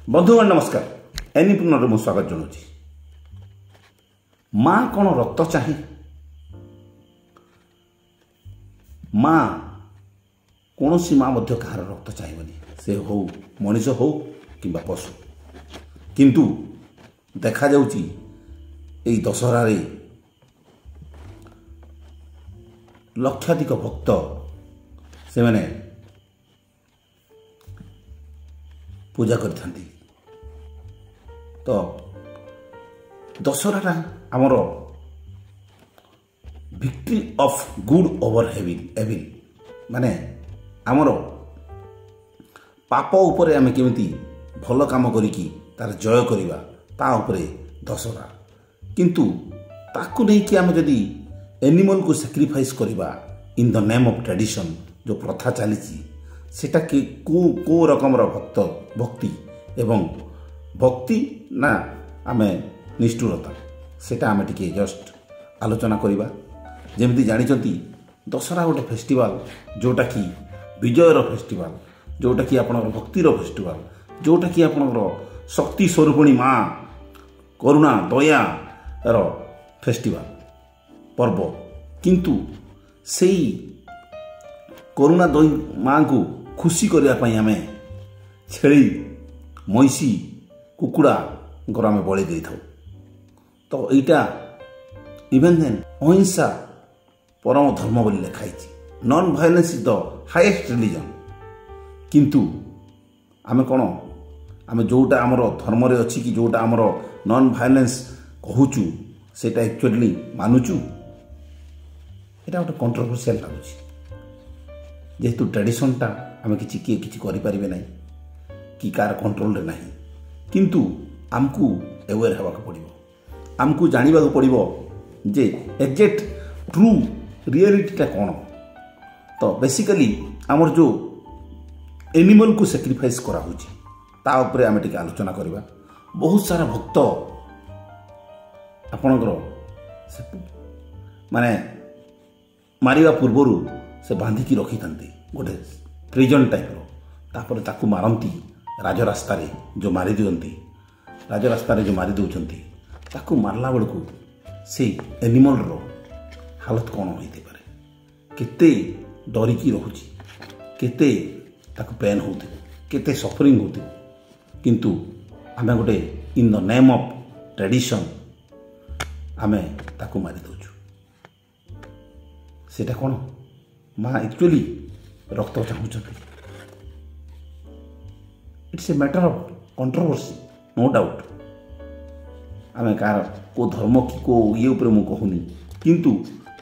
बंधुगण नमस्कार। एनिपुनर मु स्वागत जनाऊँ। माँ कौन रक्त चाहे? माँ कौन सी माँ कहार रक्त चाहबनी, से हो मनीष हो कि पशु। किंतु देखा जाउची एई दशहरा रे लक्षाधिक भक्त से माने पूजा करथांती। तो दशहरा आमर victory of good over evil माने आमर पाप उपरे आमे केमिति भल काम करिकी तार जय करिवा ता उपरे दशहरा। किंतु ताकू नहीं कि आमे जदी एनिमल को सैक्रिफाइस करिवा in the name of tradition जो प्रथा चली सेटा कि को रकम भक्ति एवं भक्ति ना आमे निष्ठुरता सेटा आमे टिके जस्ट आलोचना करिवा। जेमती जानिचंती दशहरा गोटे फेस्टिवल जोटा कि विजयर फेस्टिवल, जोटा कि आपनर भक्तिर फेस्टिवल, जोटा कि आपनर शक्ति स्वरूपिणी माँ करुणा दया रो फेस्टिवल पर्व। किंतु सेई करुणा दई माँ को खुशी करने पाई आमे छेली मैसी कुकुड़ा आमे बलि दे था। तो यहाँ इवेन देन अहिंसा परम धर्म बोली लिखाई। Non violence is the highest religion. किंतु आमे कौन आमे जोटा आमर धर्म रे अच्छी कि जोटा आमर नॉन वायलेंस कहूचु सेटा एक्चुअली मानुचु, एटा गोटे कंट्रोवर्शियल लगुच। जेहेतु ट्रेडिशनटा आमे किछि किए किछि करि परिबे नै कि कार कंट्रोल रे नाही। किंतु आमको अवेयर हेबाक पड़िबो, आमको जानिबाक पड़िबो जे एक्जेक्ट ट्रू रियलिटीटा कौन। तो बेसिकली आमर जो एनिमल को सैक्रिफाइस करा होची ता उपरे आमे टिके आलोचना करिबा। बहुत सारा भक्त आपणकर माने मारिबा पूर्वरु से बांधिकी रखी था गोटे प्रिजन टाइप रो, तापर ताकू मारती राजरास्ता रे जो मारी दियंती, राजरास्ता रे जो मारी दउचंती ताकू मारला बेलू से एनिमल रो हालत कौन होते पारे, केते डरिकी रहुची, केते ताकू पेन होते, केते सफरिंग होते। किंतु आमे गोटे इन द नेम ऑफ ट्रेडिशन आमे ताकू मारी दउछु। सेटा कौन माँ एक्चुअली रक्त चाहूँगी। It's a matter of controversy no doubt. आमे कार को धर्म कि को ये ऊपर मु कहूनी, किंतु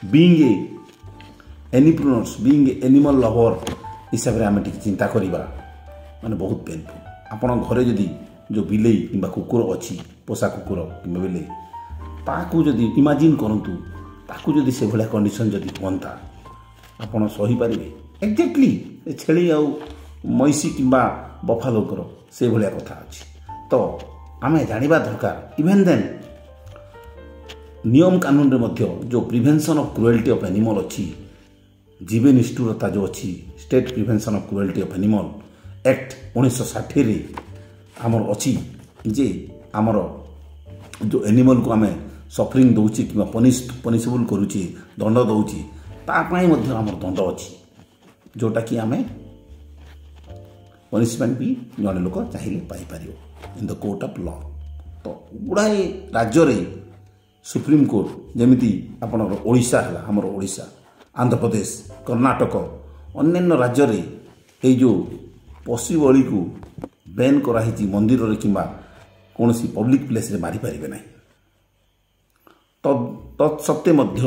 being a entrepreneurs being a animal lover हिसाब रे आमे टिक चिंता करिबा माने बहुत पेनफुल। आपण घरे जदी जो बिलेई किंबा कुकुर अछि, पोसा कुकुर किंबा बिलेई, ताकू जदी इमेजिन करंतु ताकू जदी से भला कंडीशन जदी होंता आपण सही पारिबे। एक्जेक्टली छेली आउ मैसी किंबा बफालोकर से भलिया कथा अछि। तो आमे जानिबा दरकार इवेन देन नियम कानून रे मध्य जो prevention of cruelty of animal अछि, जीव निष्ठुरता जो अछि, state prevention of cruelty of animal act 1960 रे आमर अछि जे आमर जो एनिमल को आमे सफरिंग दउची कि पनिशेबल करूची, दंड दउची, ता पई मध्य आमर दंड अछि जोटा कि आमे पनिशमेंट भी जने लोक चाहिए पाई पारियो in the court of law. तो गुड़ाए राज्य रे सुप्रीम कोर्ट जेमिति आपनर ओडिशा हला, हमर ओडिशा, आंध्र प्रदेश, कर्नाटक, अन्य राज्य रे ए जो पशु बलि को बैन कराही मंदिर रे किंबा कोनसी पब्लिक प्लेस रे मारी पारिबे नाही। तत्सत्ते मध्य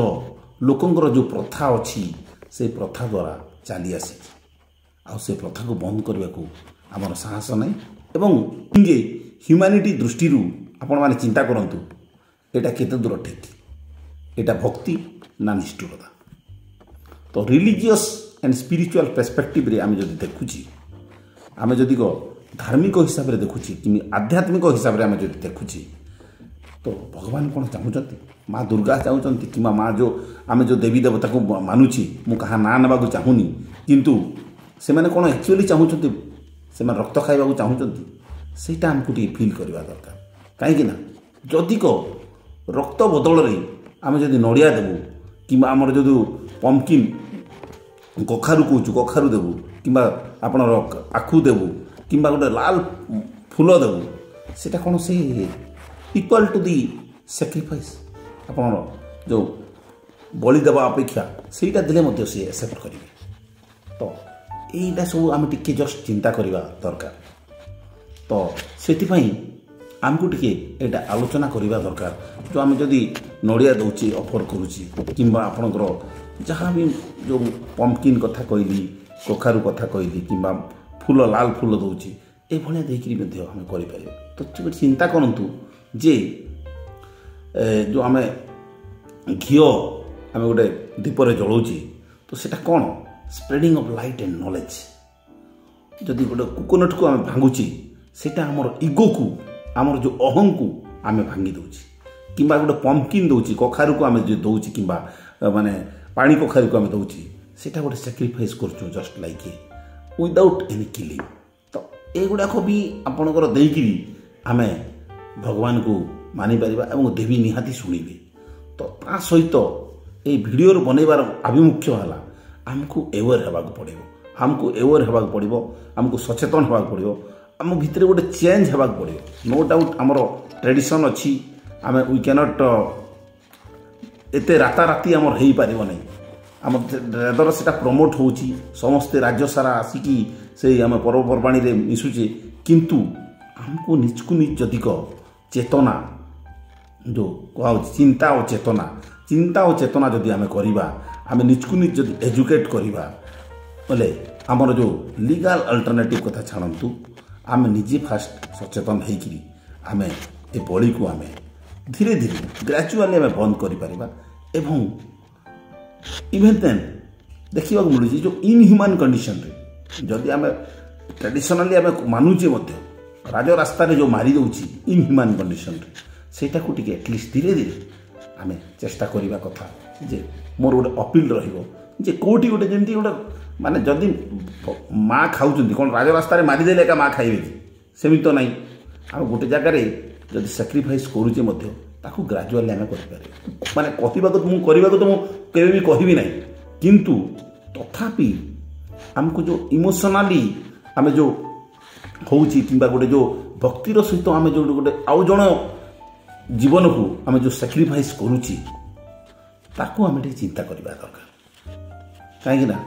लोकंकर जो प्रथा अच्छी से प्रथा द्वारा चली आसी आ से प्रथा को बंद करने को आमर साहस नहीं। एवं इंगे ह्यूमैनिटी दृष्टि आपण माने चिंता करंतु एटा केते दूर ठीक, एटा भक्ति ना निष्ठुरता। तो रिलीजियस एंड स्पिरिचुअल पर्सपेक्टिव रे आमे जदि देखुची, आमे जदि को धार्मिक हिसाब रे देखुची कि आध्यात्मिक हिसाब रे आमे जदि देखुची, तो भगवान कौन चाहूँगी, माँ दुर्गा चाहूँगी कि माँ जो आमे जो देवी देवता को मानुची मु कहा ना नवा चाहूनी, किंतु से माने कौन एक्चुअली चाहूँगी से रक्त खाइबा चाहूँगी ସେଇଟା ଆମକୁ ଟିକେ ଫିଲ୍ କରିବା ଦରକାର। କାହିଁକି ନା ଯଦିକ ରକ୍ତ ବଦଳରେ ଆମେ ଯଦି ନଡ଼ିଆ ଦେବୁ କିମ୍ବା ଆମର ଯଦି ପମ୍ପକିନ୍ କଖାରୁ କହୁଛୁ କଖାରୁ ଦେବୁ କିମ୍ବା ଆପଣର ଆଖୁ ଦେବୁ କିମ୍ବା ଗୋଟେ ଲାଲ ଫୁଲ ଦେବୁ, ସେଇଟା କ'ଣ ସେ ଇକ୍ୱାଲ୍ ଟୁ ଦି ସାକ୍ରିଫାଇସ୍ ଆପଣର ଯେଉଁ ବଳି ଦେବା ଅପେକ୍ଷା ସେଇଟା ଦେଲେ ମଧ୍ୟ ସେ ଆକ୍ସେପ୍ଟ କରିବେ। ତ এইটা ସବୁ ଆମେ ଟିକେ ଜଷ୍ଟ ଚିନ୍ତା କରିବା ଦରକାର। ତ ସେଥିପାଇଁ ଆମକୁ ଟିକେ ଏଇଟା ଆଲୋଚନା କରିବା ଦରକାର। ଯେଉଁ ଆମେ ଯଦି ନଡ଼ିଆ ଦେଉଛି ଅଫର୍ କରୁଛି କିମ୍ବା ଆପଣଙ୍କର ଯାହା ବି ଯେଉଁ ପମ୍ପକିନ୍ କଥା କହିଲି କଖାରୁ କଥା କହିଲି କିମ୍ବା ଫୁଲ ଲାଲ ଫୁଲ ଦେଉଛି ଏଭଳିଆ ଦେଇକରି ମଧ୍ୟ ଆମେ କରିପାରିବା। ତ ଚିନ୍ତା କରନ୍ତୁ ଯେ ଯେଉଁ ଆମେ ଘିଅ ଆମେ ଗୋଟେ ଦୀପରେ ଜଳାଉଛେ ତ ସେଇଟା କ'ଣ ସ୍ପ୍ରେଡିଂ ଅଫ୍ ଲାଇଟ୍ ଆଣ୍ଡ ନଲେଜ୍। ଯଦି ଗୋଟେ କୋକୋନଟ୍କୁ ଆମେ ଭାଙ୍ଗୁଛେ ସେଇଟା ଆମର ଇଗୋକୁ ଆମର ଯେଉଁ ଅହଂକୁ ଆମେ ଭାଙ୍ଗି ଦେଉଛି। କିମ୍ବା ଗୋଟେ ପମ୍ପକିନ୍ ଦେଉଛି କଖାରୁକୁ ଆମେ ଯଦି ଦେଉଛି କିମ୍ବା ମାନେ ପାଣି କଖାରୁକୁ ଆମେ ଦେଉଛି ସେଇଟା ଗୋଟେ ସାକ୍ରିଫାଇସ୍ କରୁଛୁ just like without any killing. ତ ଏଗୁଡ଼ାକ ବି ଆପଣଙ୍କର ଦେଇକିରି ଆମେ ଭଗବାନଙ୍କୁ ମାନିପାରିବା ଏବଂ ଦେବୀ ନିହାତି ଶୁଣିବେ। ତ ତା ସହିତ এই ভিডিওর বনাইবার আভিমুখ্য হল ଆମକୁ ଏୱେର୍ ହେବାକୁ ପଡ଼ିବ, ଆମକୁ ଏୱେର୍ ହେବାକୁ ପଡ଼ିବ, ଆମକୁ ସଚେତନ ହେବାକୁ ପଡ଼ିବ, ଆମ ଭିତରେ ଗୋଟେ ଚେଞ୍ଜ ହେବାକୁ ପଡ଼ିବ। ନୋ ଡାଉଟ୍ ଆମର ଟ୍ରେଡ଼ିସନ୍ ଅଛି, ଆମେ ୱି କ୍ୟାନଟ୍ ଏତେ ରାତାରାତି ଆମର ହେଇପାରିବ ନାହିଁ। ଆମ ରେଦର ସେଟା ପ୍ରମୋଟ୍ ହେଉଛି, ସମସ୍ତେ ରାଜ୍ୟ ସାରା ଆସିକି ସେଇ ଆମେ ପର୍ବପର୍ବାଣୀରେ ମିଶୁଛେ, କିନ୍ତୁ ଆମକୁ ନିଜକୁ ନିଜ ଯଦିକ ଚେତନା ଯେଉଁ କୁହାହେଉଛି ଚିନ୍ତା ଓ ଚେତନା ଯଦି ଆମେ କରିବା, ଆମେ ନିଜକୁ ନିଜ ଯଦି ଏଜୁକେଟ୍ କରିବା ବୋଲେ ଆମର ଯେଉଁ ଲିଗାଲ ଅଲ୍ଟରନେଟିଭ୍ କଥା ଛାଡ଼ନ୍ତୁ, ଆମେ ନିଜେ ଫାଷ୍ଟ ସଚେତନ ହେଇକିରି ଆମେ ଏ ବଳିକୁ ଆମେ ଧୀରେ ଧୀରେ ଗ୍ରାଜୁଆଲି ଆମେ ବନ୍ଦ କରିପାରିବା। ଏବଂ ଇଭେନ୍ ଦେନ୍ ଦେଖିବାକୁ ମିଳୁଛି ଯେଉଁ ଇନହ୍ୟୁମାନ୍ କଣ୍ଡିସନରେ ଯଦି ଆମେ ଟ୍ରାଡ଼ିସନାଲି ଆମେ ମାନୁଛେ ମଧ୍ୟ ରାଜରାସ୍ତାରେ ଯେଉଁ ମାରି ଦେଉଛି ଇନହ୍ୟୁମାନ୍ କଣ୍ଡିସନରେ ସେଇଟାକୁ ଟିକେ ଆଟଲିଷ୍ଟ ଧୀରେ ଧୀରେ ଆମେ ଚେଷ୍ଟା କରିବା କଥା। ଯେ ମୋର ଗୋଟେ ଅପିଲ୍ ରହିବ ଯେ କେଉଁଠି ଗୋଟେ ଯେମିତି ଗୋଟେ ମାନେ ଯଦି ମା' ଖାଉଛନ୍ତି କ'ଣ ରାଜରାସ୍ତାରେ ମାରିଦେଲେ ଏକା ମା' ଖାଇବେ କି? ସେମିତି ତ ନାହିଁ। ଆଉ ଗୋଟେ ଜାଗାରେ ଯଦି ସାକ୍ରିଫାଇସ୍ କରୁଛେ ମଧ୍ୟ ତାକୁ ଗ୍ରାଜୁଆଲି ଆମେ କରିପାରିବା। ମାନେ କରିବାକୁ ତ ମୁଁ କେବେ ବି କହିବି ନାହିଁ, କିନ୍ତୁ ତଥାପି ଆମକୁ ଯେଉଁ ଇମୋସନାଲି ଆମେ ଯେଉଁ ହେଉଛି କିମ୍ବା ଗୋଟେ ଯେଉଁ ଭକ୍ତିର ସହିତ ଆମେ ଯେଉଁ ଗୋଟେ ଆଉ ଜଣ ଜୀବନକୁ ଆମେ ଯେଉଁ ସାକ୍ରିଫାଇସ୍ କରୁଛି ତାକୁ ଆମେ ଟିକେ ଚିନ୍ତା କରିବା ଦରକାର। କାହିଁକିନା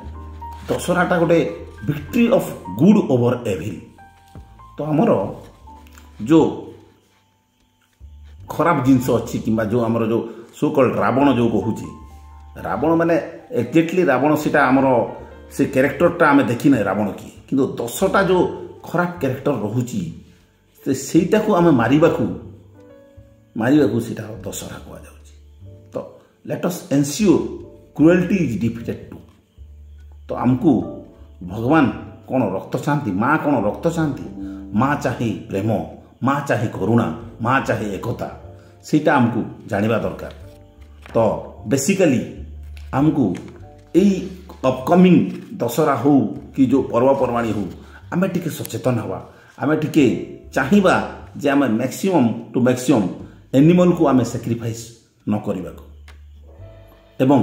ଦଶହରାଟା ଗୋଟେ ଭିକ୍ଟ୍ରି ଅଫ୍ ଗୁଡ୍ ଓଭର୍ ଏଭିଲ୍। ତ ଆମର ଯେଉଁ ଖରାପ ଜିନିଷ ଅଛି କିମ୍ବା ଯେଉଁ ଆମର ଯେଉଁ ସୋ କଲ୍ଡ ରାବଣ ଯେଉଁ କହୁଛି, ରାବଣ ମାନେ ଏକ୍ଜାକ୍ଟଲି ରାବଣ ସେଇଟା ଆମର ସେ କ୍ୟାରେକ୍ଟରଟା ଆମେ ଦେଖିନାହିଁ ରାବଣ କିଏ, କିନ୍ତୁ 10ଟା ଯେଉଁ ଖରାପ କ୍ୟାରେକ୍ଟର ରହୁଛି ସେଇଟାକୁ ଆମେ ମାରିବାକୁ ସେଇଟା ଦଶହରା କୁହାଯାଉଛି। ତ let us ensure cruelty is defeated too. ତ ଆମକୁ ଭଗବାନ କ'ଣ ରକ୍ତ ଚାହାନ୍ତି, ମା' କ'ଣ ରକ୍ତ ଚାହାନ୍ତି? ମା' ଚାହେଁ ପ୍ରେମ, ମା' ଚାହେଁ କରୁଣା, ମା' ଚାହେଁ ଏକତା। ସେଇଟା ଆମକୁ ଜାଣିବା ଦରକାର। ତ ବେସିକାଲି ଆମକୁ ଏଇ ଅପକମିଂ ଦଶହରା ହେଉ କି ଯେଉଁ ପର୍ବପର୍ବାଣୀ ହେଉ ଆମେ ଟିକେ ସଚେତନ ହେବା, ଆମେ ଟିକେ ଚାହିଁବା ଯେ ଆମେ ମ୍ୟାକ୍ସିମମ୍ ଟୁ ମ୍ୟାକ୍ସିମମ୍ ଏନିମଲ୍କୁ ଆମେ ସାକ୍ରିଫାଇସ୍ ନ କରିବାକୁ ଏବଂ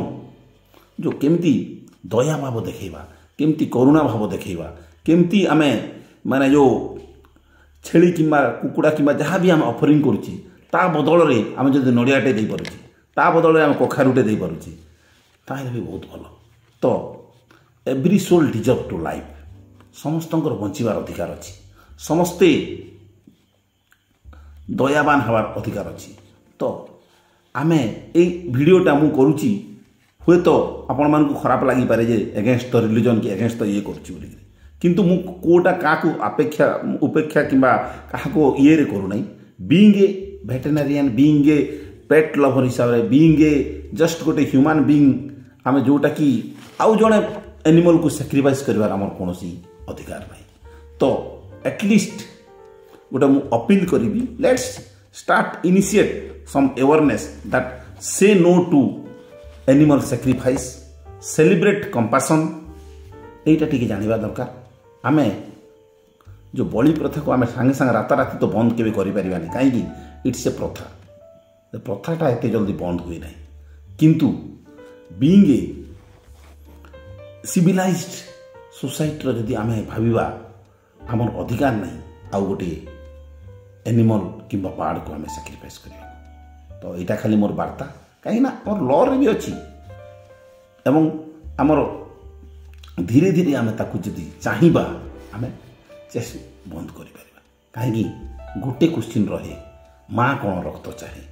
ଯେଉଁ କେମିତି ଦୟା ଭାବ ଦେଖାଇବା, କେମିତି କରୁଣା ଭାବ ଦେଖାଇବା, କେମିତି ଆମେ ମାନେ ଯେଉଁ ଛେଳି କିମ୍ବା କୁକୁଡ଼ା କିମ୍ବା ଯାହା ବି ଆମେ ଅଫରିଂ କରୁଛେ ତା ବଦଳରେ ଆମେ ଯଦି ନଡ଼ିଆଟେ ଦେଇପାରୁଛେ, ତା ବଦଳରେ ଆମେ କଖାରୁଟେ ଦେଇପାରୁଛେ ତାହେଲେ ବି ବହୁତ ଭଲ। ତ every soul deserve to life. ସମସ୍ତଙ୍କର ବଞ୍ଚିବାର ଅଧିକାର ଅଛି, ସମସ୍ତେ ଦୟାବାନ ହେବାର ଅଧିକାର ଅଛି। ତ ଆମେ ଏଇ ଭିଡ଼ିଓଟା ମୁଁ କରୁଛି, ହୁଏତ ଆପଣମାନଙ୍କୁ ଖରାପ ଲାଗିପାରେ ଯେ ଏଗେନଷ୍ଟ ଦ ରିଲିଜନ୍ କି ଏଗେନଷ୍ଟ ଦ ଇଏ କରୁଛି ବୋଲିକି, କିନ୍ତୁ ମୁଁ କେଉଁଟା କାହାକୁ ଉପେକ୍ଷା କିମ୍ବା କାହାକୁ ଇଏରେ କରୁନାହିଁ। ବିଇଙ୍ଗ ଏ ଭେଟେନାରିଆନ୍, ବିଇଙ୍ଗ ଏ ପେଟ୍ ଲଭର ହିସାବରେ, ବିଇଙ୍ଗ ଏ ଜଷ୍ଟ ଗୋଟେ ହ୍ୟୁମାନ୍ ବିଇଙ୍ଗ, ଆମେ ଯେଉଁଟାକି ଆଉ ଜଣେ ଏନିମଲ୍କୁ ସାକ୍ରିଫାଇସ୍ କରିବାର ଆମର କୌଣସି ଅଧିକାର ନାହିଁ। ତ ଆଟଲିଷ୍ଟ ଗୋଟେ ମୁଁ ଅପିଲ୍ କରିବି, let's start initiate some awareness that say no to animal sacrifice, celebrate compassion. এইটা ଟିକେ ଜାଣିବା ଦରକାର। ଆମେ जो बलि प्रथा को आम सांगे सांगे राताराति तो बंद केवे करें कहीं इट्स ए प्रथा प्रथाटा एत जल्दी बंद हुए ना किंतु बीइंग ए सिविलाइज्ड सोसाइटी जदि आम भाविबा आमर अधिकार नहीं आउ गोटे एनिमल किंबा बार्ड को आम सैक्रिफाइस करवा तो यहाँ खाली मोर वार्ता कहीं आम लॉ रे भी अच्छी एवं आमर धीरे धीरे आम ताकू जदि चाहिबा आम चेस बंद कर कहीं गोटे क्वेश्चन रहे माँ कौन रक्त चाहे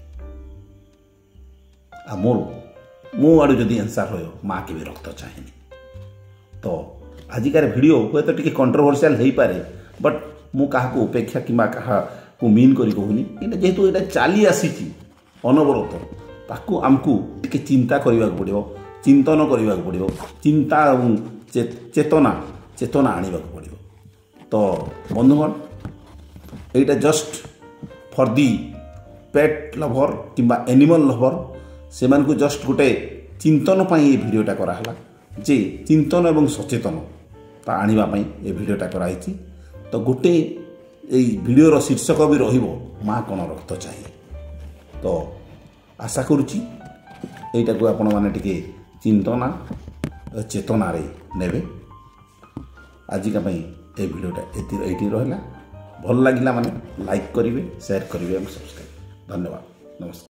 आ मोर मो आड़ू जदि आंसर रहा माँ के भी रक्त चाहे तो आजिकार वीडियो हे तो टी कंट्रोवर्शियल हो पारे बट मु क्या उपेक्षा कि क्या मीन करी कहूनी जेहेतु यहाँ चली आसी अनवरत ताकू आमको टी चिंता करने पड़ो चिंतन करने पड़ो चिंता चेतना चेतना आने पड़ो तो बंधुगण यहाँ just for the pet lover किंबा एनिमल लवर से मानकु जस्ट गोटे चिंतन पाई ये वीडियोटा कराला जे चिंतन एवं सचेतन ता आनिबाई ये वीडियोटा कराई तो गोटे वीडियोर शीर्षक भी रहिबो माँ कौन रक्त चाहिए तो आशा करुच्ची यहीटा को आपण मैंने टिके चिंतना चेतना रे नेबे आजिका ये वीडियोटा ये रहा भल लगिला माने लाइक करेंगे शेयर करेंगे और सब्सक्राइब धन्यवाद नमस्कार।